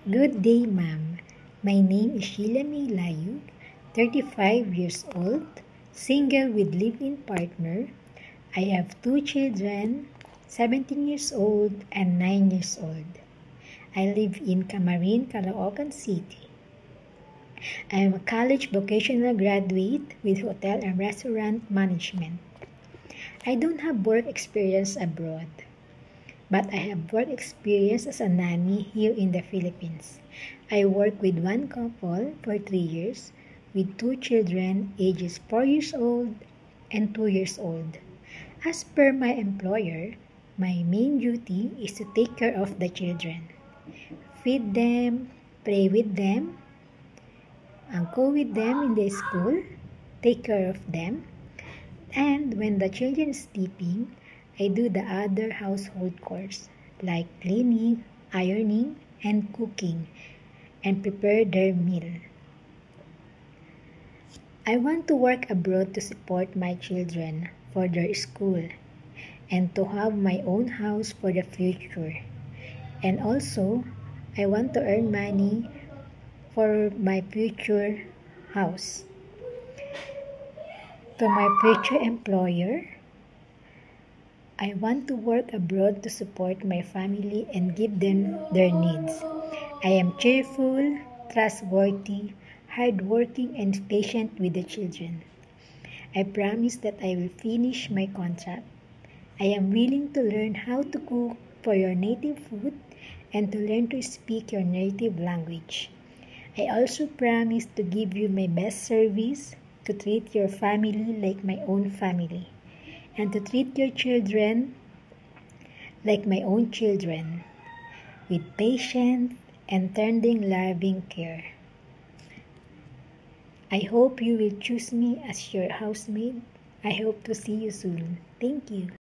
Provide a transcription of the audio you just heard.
Good day, ma'am. My name is Sheila May Layug, 35 years old, single with live-in partner. I have two children, 17 years old and 9 years old. I live in Camarin, Caloocan City. I am a college vocational graduate with hotel and restaurant management. I don't have work experience abroad, but I have work experience as a nanny here in the Philippines. I work with one couple for 3 years with two children ages 4 years old and 2 years old. As per my employer, my main duty is to take care of the children, feed them, play with them, and go with them in the school, take care of them, and when the children is sleeping, I do the other household chores like cleaning, ironing, and cooking, and prepare their meal. I want to work abroad to support my children for their school and to have my own house for the future. And also, I want to earn money for my future house. To my future employer, I want to work abroad to support my family and give them their needs. I am cheerful, trustworthy, hardworking, and patient with the children. I promise that I will finish my contract. I am willing to learn how to cook for your native food and to learn to speak your native language. I also promise to give you my best service, to treat your family like my own family, and to treat your children like my own children, with patience and tender loving care. I hope you will choose me as your housemaid. I hope to see you soon. Thank you.